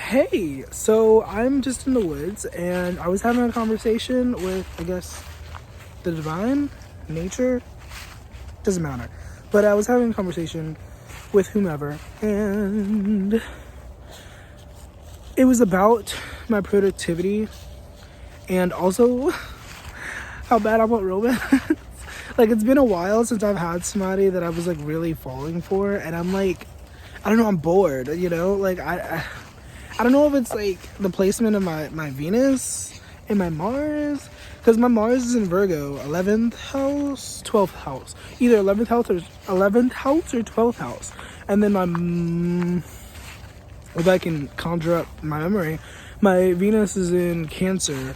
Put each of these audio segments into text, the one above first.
Hey, so I'm just in the woods and I was having a conversation with, I guess, the divine, nature, doesn't matter. But I was having a conversation with whomever and it was about my productivity and also how bad I want romance. Like, it's been a while since I've had somebody that I was like really falling for, and I'm like, I don't know, I'm bored, you know? Like, I don't know if it's like the placement of my Venus and my Mars, because my Mars is in Virgo, 11th house, 12th house, either 11th house or 12th house. And then if I can conjure up my memory, my Venus is in Cancer.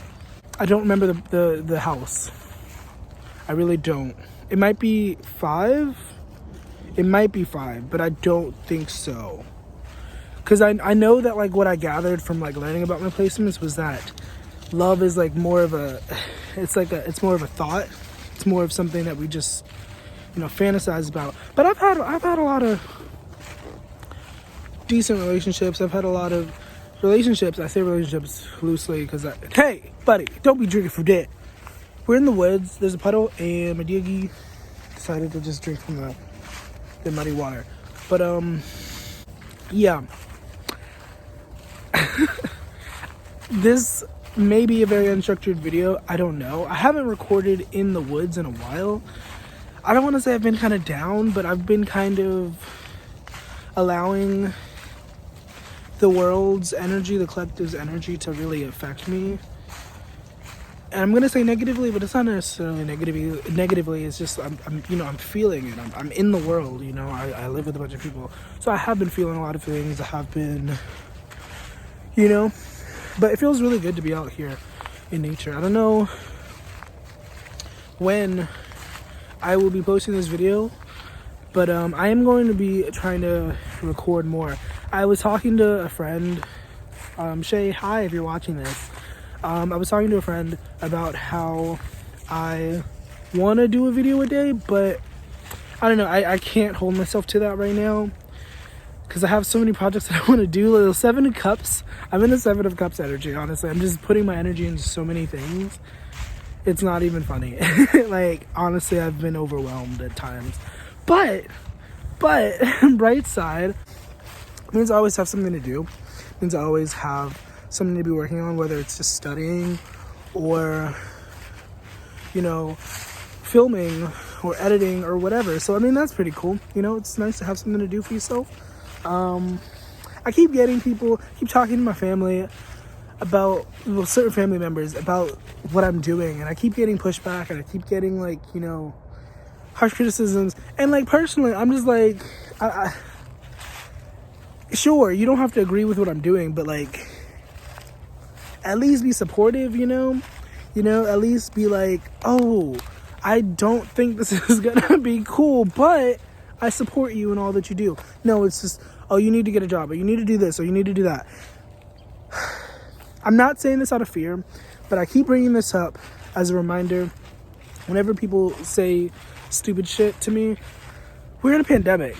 I don't remember the house. I really don't. It might be 5. It might be 5, but I don't think so. Because I know that, like, what I gathered from, like, learning about my placements was that love is, like, more of a, it's more of a thought. It's more of something that we just, fantasize about. But I've had a lot of decent relationships. I've had a lot of relationships. I say relationships loosely because, hey, buddy, don't be drinking from that. We're in the woods. There's a puddle, and my Digi decided to just drink from the muddy water. But, yeah. This may be a very unstructured video. I don't know. I haven't recorded in the woods in a while. I don't want to say I've been kind of down, but I've been kind of allowing the world's energy, the collective's energy, to really affect me. And I'm gonna say negatively, but it's not necessarily negatively. It's just I'm feeling it. I'm in the world. I live with a bunch of people, so I have been feeling a lot of things. I have been, but it feels really good to be out here in nature. I don't know when I will be posting this video, but I am going to be trying to record more. I was talking to a friend, Shay. Hi, if you're watching this. I was talking to a friend about how I want to do a video a day, but I don't know. I can't hold myself to that right now because I have so many projects that I want to do. Little 7 of Cups. I'm in the 7 of Cups energy, honestly. I'm just putting my energy into so many things. It's not even funny. Like, honestly, I've been overwhelmed at times. But, bright side, means I always have something to do. Means I always have something to be working on, whether it's just studying or, filming or editing or whatever. So, I mean, that's pretty cool. It's nice to have something to do for yourself. I keep talking to my family about, certain family members about what I'm doing, and I keep getting pushback, and I keep getting, harsh criticisms. And, personally, I'm just sure, you don't have to agree with what I'm doing, but, at least be supportive, at least be oh, I don't think this is gonna be cool, but I support you in all that you do. No, it's just, oh, you need to get a job, or you need to do this, or you need to do that. I'm not saying this out of fear, but I keep bringing this up as a reminder. Whenever people say stupid shit to me, we're in a pandemic.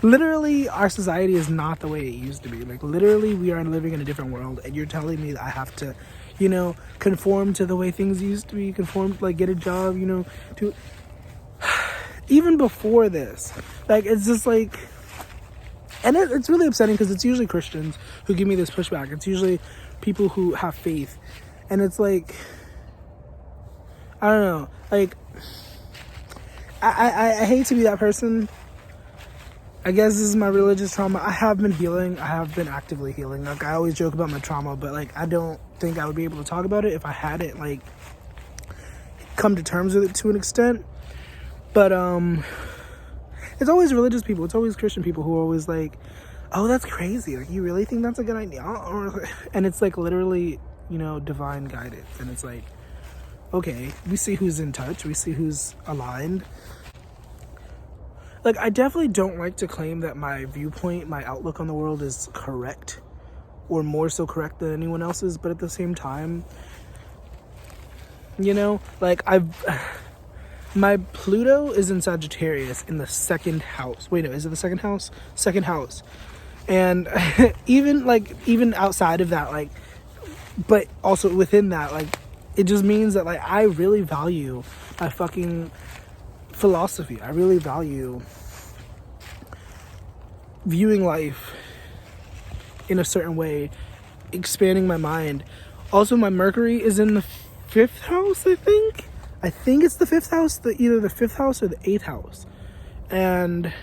Literally, our society is not the way it used to be. Literally, we are living in a different world, and you're telling me that I have to, conform to the way things used to be, get a job, to... Even before this, it's just and it's really upsetting because it's usually Christians who give me this pushback. It's usually people who have faith, and it's I don't know, I hate to be that person. I guess this is my religious trauma. I have been healing. I have been actively healing. I always joke about my trauma, but I don't think I would be able to talk about it if I hadn't come to terms with it to an extent. But it's always religious people. It's always Christian people who are always oh, that's crazy. You really think that's a good idea? And it's literally, divine guidance. And it's okay, we see who's in touch. We see who's aligned. I definitely don't like to claim that my viewpoint, my outlook on the world is correct, or more so correct than anyone else's, but at the same time, my Pluto is in Sagittarius in the 2nd house. Wait, no, is it the 2nd house? 2nd house. And even outside of that, like, but also within that, like, it just means that, like, I really value my fucking philosophy. I really value viewing life in a certain way, expanding my mind. Also, my Mercury is in the 5th house, I think. I think it's the 5th house, either the 5th house or the 8th house. And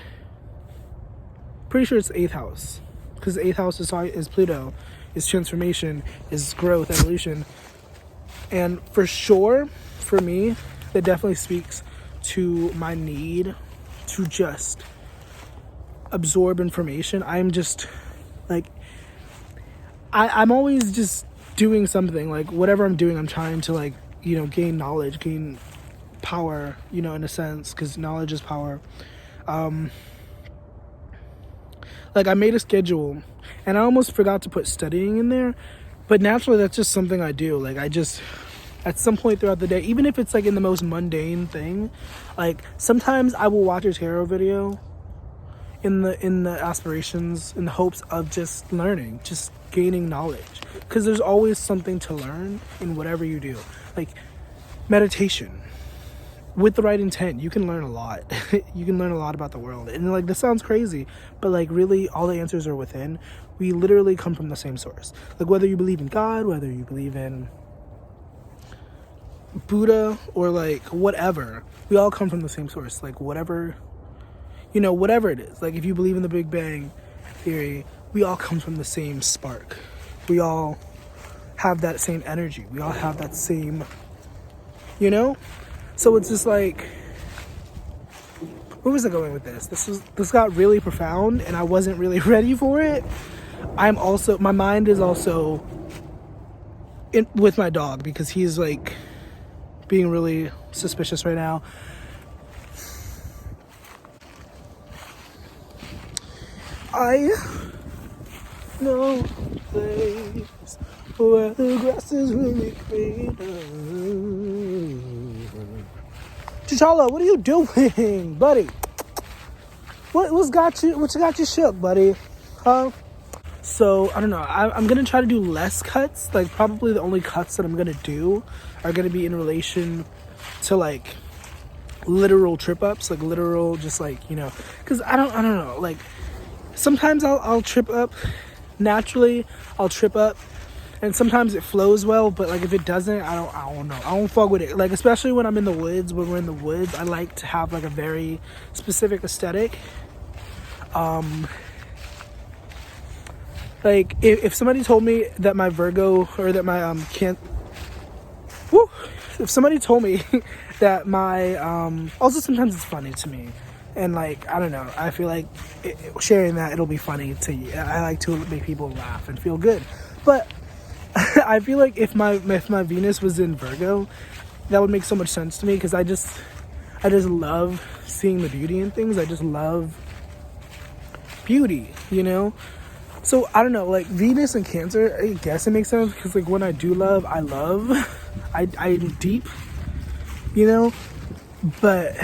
pretty sure it's the 8th house. Because the 8th house is Pluto, is transformation, is growth, evolution. And for sure, for me, that definitely speaks to my need to just absorb information. I'm just, like, I'm always just doing something. Like, whatever I'm doing, I'm trying to, like, you know, gain knowledge, gain power, you know, in a sense, because knowledge is power. Like, I made a schedule, and I almost forgot to put studying in there, but naturally, that's just something I do. Like, I just, at some point throughout the day, even if it's, like, in the most mundane thing, like, sometimes I will watch a tarot video in the aspirations, in the hopes of just learning, just gaining knowledge, because there's always something to learn in whatever you do. Like, meditation, with the right intent, you can learn a lot. You can learn a lot about the world. And, like, this sounds crazy, but, like, really all the answers are within. We literally come from the same source. Like, whether you believe in God, whether you believe in Buddha, or, like, whatever, we all come from the same source. Like, whatever, you know, whatever it is. Like, if you believe in the Big Bang Theory, we all come from the same spark. We all have that same energy. We all have that same, you know? So it's just like, where was I going with this? This got really profound, and I wasn't really ready for it. My mind is also with my dog, because he's, like, being really suspicious right now. I know a place where the grass is really greener. T'Challa, what are you doing, buddy? What got you shook, buddy? Huh? So, I don't know. I'm going to try to do less cuts. Like, probably the only cuts that I'm going to do are going to be in relation to, like, literal trip-ups. Like, literal, just, like, you know. Because I don't know. Like, sometimes I'll trip up. Naturally, I'll trip up. And sometimes it flows well, but, like, if it doesn't, I don't know. I don't fuck with it. Like, especially when I'm in the woods, when we're in the woods, I like to have, like, a very specific aesthetic. Like, if somebody told me that my Virgo, or that my, if somebody told me that my, also sometimes it's funny to me. And, like, I don't know, I feel like sharing that, it'll be funny to you. I like to make people laugh and feel good. But I feel like if my Venus was in Virgo, that would make so much sense to me, because I just love seeing the beauty in things. I just love beauty, you know? So, I don't know, like, Venus and Cancer, I guess it makes sense, because, like, when I do love, I love. I'm deep, you know? But,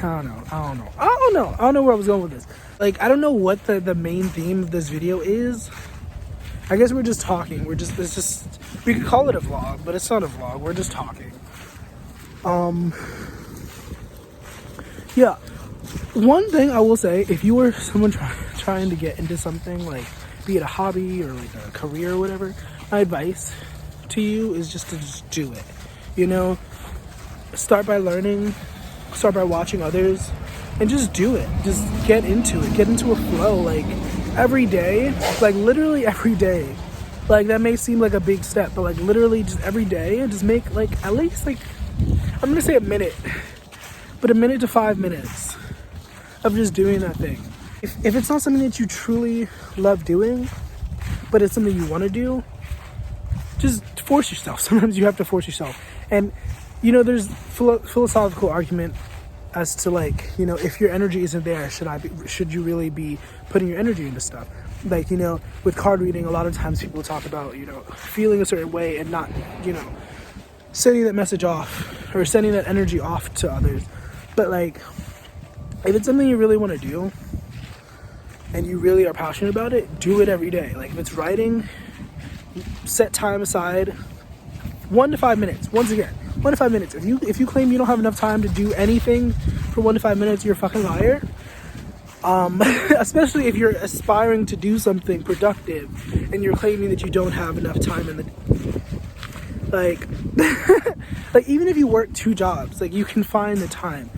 I don't know where I was going with this. Like, I don't know what the main theme of this video is. I guess we're just talking. We could call it a vlog, but it's not a vlog. We're just talking. Yeah. One thing I will say, if you were someone trying to get into something, like, be it a hobby or, like, a career or whatever, my advice to you is just to just do it. You know? Start by learning. Start by watching others. And just do it. Just get into it. Get into a flow. Like, every day, like, literally every day. Like, that may seem like a big step, but, like, literally just every day, just make, like, at least, like, I'm gonna say a minute, but a minute to 5 minutes of just doing that thing. If it's not something that you truly love doing, but it's something you want to do, just force yourself. Sometimes you have to force yourself. And, you know, there's philosophical argument as to, like, you know, if your energy isn't there, should you really be putting your energy into stuff? Like, you know, with card reading, a lot of times people talk about, you know, feeling a certain way and not, you know, sending that message off or sending that energy off to others. But, like, if it's something you really want to do and you really are passionate about it, do it every day. Like if it's writing, set time aside, 1 to 5 minutes. Once again, 1 to 5 minutes. If you claim you don't have enough time to do anything for 1 to 5 minutes, you're a fucking liar. Especially if you're aspiring to do something productive and you're claiming that you don't have enough time in the like like even if you work 2 jobs, like you can find the time.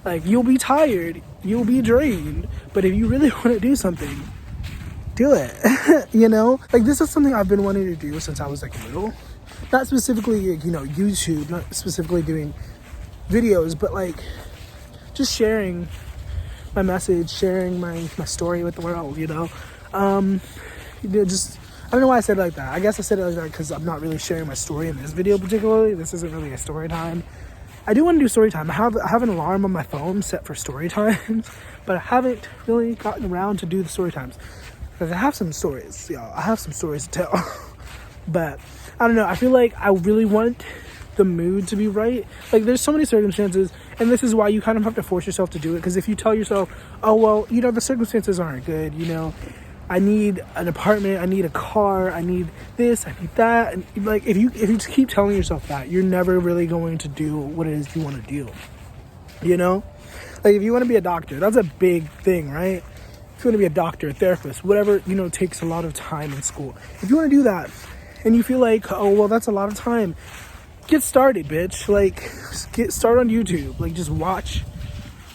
Like you'll be tired, you'll be drained, but if you really want to do something, do it. You know, like this is something I've been wanting to do since I was like little. Not specifically, you know, YouTube, not specifically doing videos, but like just sharing my message, sharing my story with the world, you know. Just, I don't know why I said it like that. I guess I said it like that because I'm not really sharing my story in this video particularly. This isn't really a story time. I do want to do story time. I have an alarm on my phone set for story times, but I haven't really gotten around to do the story times because I have some stories, y'all. I have some stories to tell. But I don't know. I feel like I really want the mood to be right. Like there's so many circumstances, and this is why you kind of have to force yourself to do it, because if you tell yourself, oh well, you know, the circumstances aren't good, you know, I need an apartment, I need a car, I need this, I need that, and like if you just keep telling yourself that, you're never really going to do what it is you want to do, you know. Like if you want to be a doctor, that's a big thing, right? If you want to be a doctor, a therapist, whatever, you know, takes a lot of time in school. If you want to do that and you feel like, oh well, that's a lot of time, get started, bitch. Like start on YouTube. Like just watch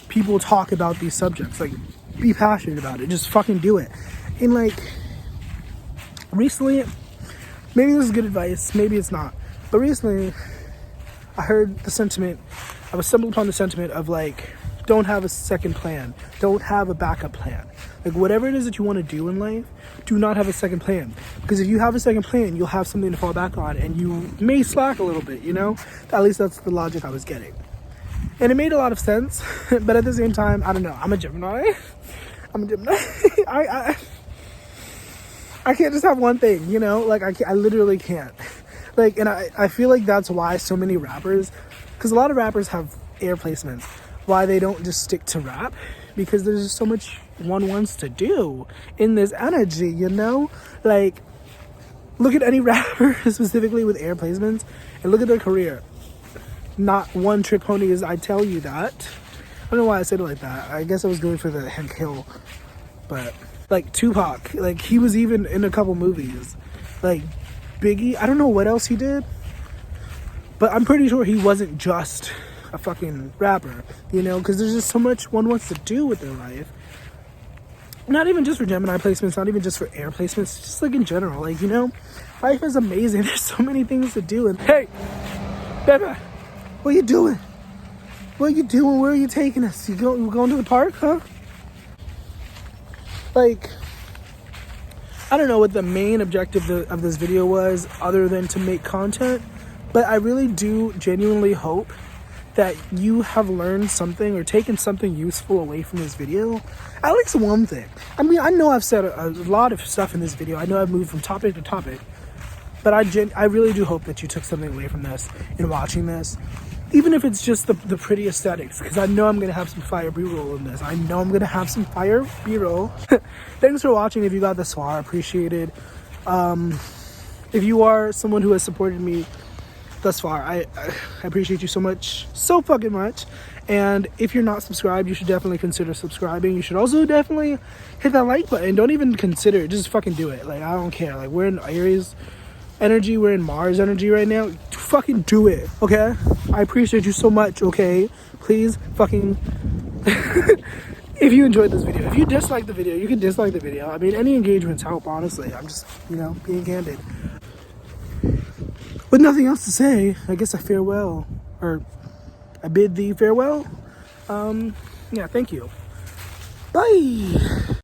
people talk about these subjects. Like be passionate about it. Just fucking do it. And like recently, maybe this is good advice, maybe it's not, but recently I heard the sentiment, I was stumbled upon the sentiment of like, don't have a second plan, don't have a backup plan. Like whatever it is that you want to do in life, do not have a second plan, because if you have a second plan, you'll have something to fall back on and you may slack a little bit, you know. At least that's the logic I was getting, and it made a lot of sense. But at the same time, I don't know, I'm a Gemini. I can't just have one thing, you know. Like I literally can't. Like, and I feel like that's why so many rappers, because a lot of rappers have air placements, why they don't just stick to rap, because there's just so much one wants to do in this energy, you know. Like look at any rapper specifically with air placements and look at their career. Not one trick ponies, I tell you that. I don't know why I said it like that. I guess I was going for the Hank Hill, but like Tupac, like he was even in a couple movies. Like Biggie, I don't know what else he did, but I'm pretty sure he wasn't just a fucking rapper, you know, because there's just so much one wants to do with their life. Not even just for Gemini placements, not even just for air placements, just like in general. Like, you know, life is amazing. There's so many things to do. And hey, baby, what are you doing? What are you doing? Where are you taking us? You going to the park, huh? Like, I don't know what the main objective of this video was other than to make content, but I really do genuinely hope that you have learned something or taken something useful away from this video. At least one thing. I mean, I know I've said a lot of stuff in this video. I know I've moved from topic to topic, but I really do hope that you took something away from this in watching this. Even if it's just the pretty aesthetics, because I know I'm going to have some fire B-roll in this. I know I'm going to have some fire B-roll. Thanks for watching if you got this far. I appreciate it. If you are someone who has supported me thus far, I appreciate you so much, so fucking much. And if you're not subscribed, you should definitely consider subscribing. You should also definitely hit that like button. Don't even consider it, just fucking do it. Like, I don't care. Like, we're in Aries energy, we're in Mars energy right now. Fucking do it, okay? I appreciate you so much, okay? Please fucking if you enjoyed this video, if you dislike the video, you can dislike the video. I mean, any engagements help, honestly. I'm just, you know, being candid. With nothing else to say, I guess I farewell, or I bid thee farewell. Yeah, thank you. Bye.